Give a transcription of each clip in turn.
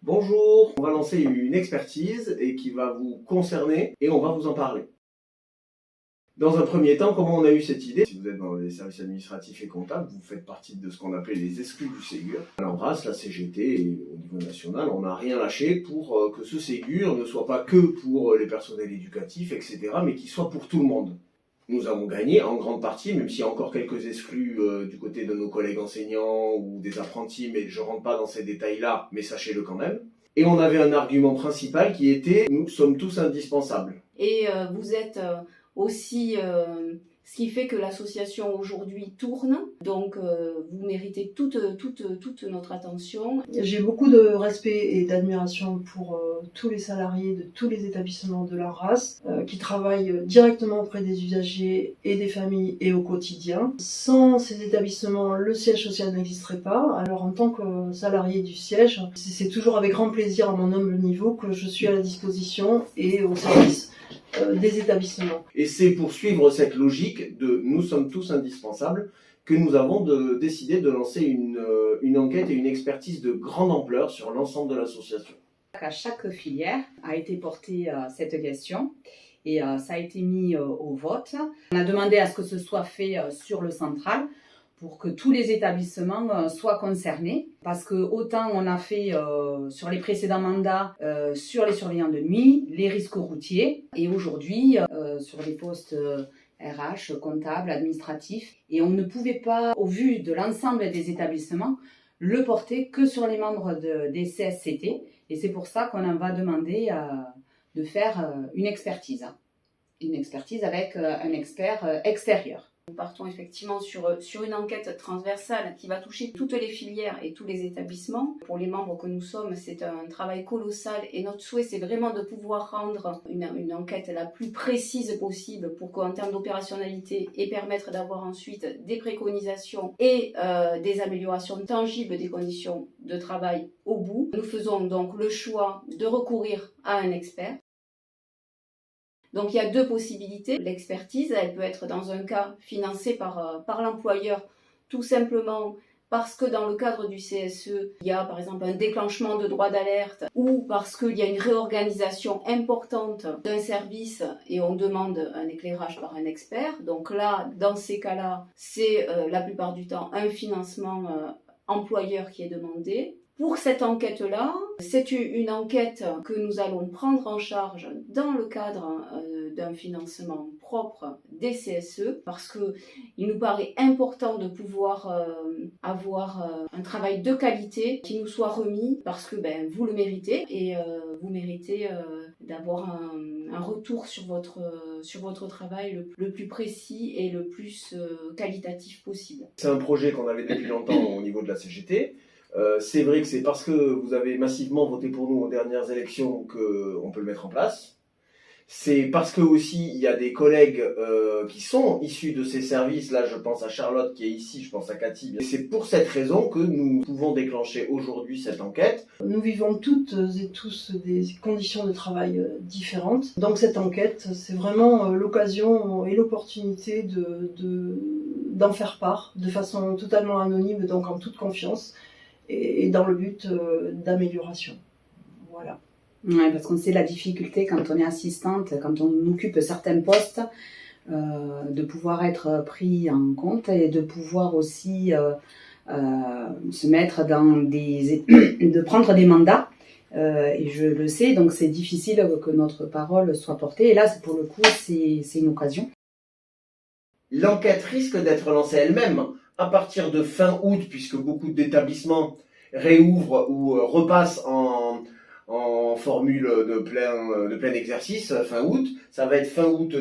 Bonjour, on va lancer une expertise et qui va vous concerner et on va vous en parler. Dans un premier temps, comment on a eu cette idée? Si vous êtes dans les services administratifs et comptables, vous faites partie de ce qu'on appelait les exclus du Ségur. Alors grâce à la CGT et au niveau national, on n'a rien lâché pour que ce Ségur ne soit pas que pour les personnels éducatifs, etc., mais qu'il soit pour tout le monde. Nous avons gagné en grande partie, même s'il y a encore quelques exclus du côté de nos collègues enseignants ou des apprentis, mais je ne rentre pas dans ces détails-là, mais sachez-le quand même. Et on avait un argument principal qui était « nous sommes tous indispensables ». Et vous êtes aussi ce qui fait que l'association aujourd'hui tourne, donc vous méritez toute notre attention. J'ai beaucoup de respect et d'admiration pour tous les salariés de tous les établissements de leur race qui travaillent directement auprès des usagers et des familles et au quotidien. Sans ces établissements, le siège social n'existerait pas. Alors en tant que salarié du siège, c'est toujours avec grand plaisir à mon humble niveau que je suis à la disposition et au service des établissements. Et c'est pour suivre cette logique de « nous sommes tous indispensables » que nous avons décidé de lancer une enquête et une expertise de grande ampleur sur l'ensemble de l'association. À chaque filière a été portée cette question et ça a été mis au vote. On a demandé à ce que ce soit fait sur le central pour que tous les établissements soient concernés. Parce que autant on a fait sur les précédents mandats sur les surveillants de nuit, les risques routiers, et aujourd'hui sur les postes RH, comptables, administratifs. Et on ne pouvait pas, au vu de l'ensemble des établissements, le porter que sur les membres des CSCT. Et c'est pour ça qu'on en va demander de faire une expertise. Une expertise avec un expert extérieur. Nous partons effectivement sur une enquête transversale qui va toucher toutes les filières et tous les établissements. Pour les membres que nous sommes, c'est un travail colossal et notre souhait, c'est vraiment de pouvoir rendre une enquête la plus précise possible pour qu'en termes d'opérationnalité et permettre d'avoir ensuite des préconisations et des améliorations tangibles des conditions de travail au bout. Nous faisons donc le choix de recourir à un expert. Donc il y a deux possibilités. L'expertise, elle peut être dans un cas financée par l'employeur, tout simplement parce que dans le cadre du CSE, il y a par exemple un déclenchement de droit d'alerte ou parce qu'il y a une réorganisation importante d'un service et on demande un éclairage par un expert. Donc là, dans ces cas-là, c'est la plupart du temps un financement employeur qui est demandé. Pour cette enquête-là, c'est une enquête que nous allons prendre en charge dans le cadre d'un financement propre des CSE parce qu'il nous paraît important de pouvoir avoir un travail de qualité qui nous soit remis parce que vous le méritez et vous méritez d'avoir un retour sur votre travail le plus précis et le plus qualitatif possible. C'est un projet qu'on avait depuis longtemps au niveau de la CGT. C'est vrai que c'est parce que vous avez massivement voté pour nous aux dernières élections qu'on peut le mettre en place. C'est parce que aussi il y a des collègues qui sont issus de ces services. Là, je pense à Charlotte qui est ici, je pense à Cathy. Et c'est pour cette raison que nous pouvons déclencher aujourd'hui cette enquête. Nous vivons toutes et tous des conditions de travail différentes. Donc cette enquête, c'est vraiment l'occasion et l'opportunité d'en faire part de façon totalement anonyme, donc en toute confiance. Et dans le but d'amélioration. Voilà. Ouais, parce qu'on sait la difficulté quand on est assistante, quand on occupe certains postes, de pouvoir être pris en compte et de pouvoir aussi se mettre de prendre des mandats. Et je le sais, donc c'est difficile que notre parole soit portée. Et là, pour le coup, c'est une occasion. L'enquête risque d'être lancée elle-même à partir de fin août, puisque beaucoup d'établissements réouvrent ou repassent en formule de plein exercice fin août. Ça va être fin août,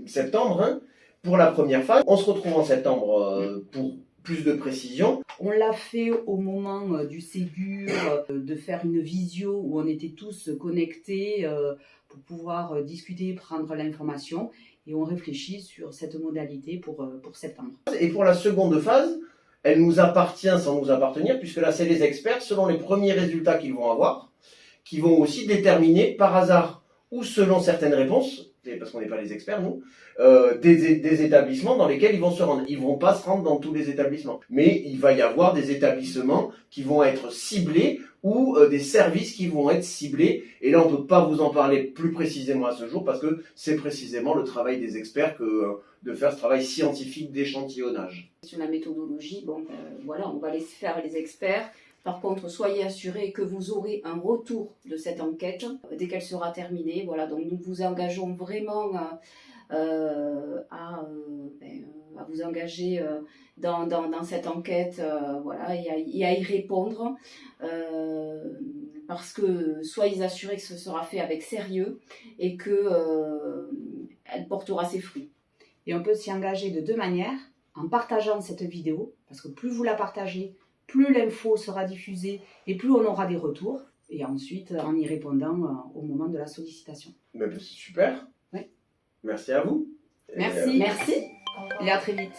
septembre pour la première phase. On se retrouve en septembre pour plus de précision. On l'a fait au moment du Ségur, de faire une visio où on était tous connectés pour pouvoir discuter, prendre l'information. Et on réfléchit sur cette modalité pour septembre. Et pour la seconde phase, elle nous appartient sans nous appartenir, puisque là, c'est les experts, selon les premiers résultats qu'ils vont avoir, qui vont aussi déterminer par hasard ou selon certaines réponses, parce qu'on n'est pas les experts nous, des établissements dans lesquels ils vont se rendre. Ils vont pas se rendre dans tous les établissements, mais il va y avoir des établissements qui vont être ciblés ou des services qui vont être ciblés. Et là, on peut pas vous en parler plus précisément à ce jour parce que c'est précisément le travail des experts que de faire ce travail scientifique d'échantillonnage. Sur la méthodologie, voilà, on va laisser faire les experts. Par contre, soyez assurés que vous aurez un retour de cette enquête dès qu'elle sera terminée. Voilà, donc nous vous engageons vraiment à vous engager dans cette enquête, voilà, et à y répondre. Parce que soyez assurés que ce sera fait avec sérieux et que elle portera ses fruits. Et on peut s'y engager de deux manières, en partageant cette vidéo, parce que plus vous la partagez, plus l'info sera diffusée et plus on aura des retours, et ensuite en y répondant au moment de la sollicitation. Mais c'est super. Oui. Merci à vous. Merci. Merci. Et à très vite.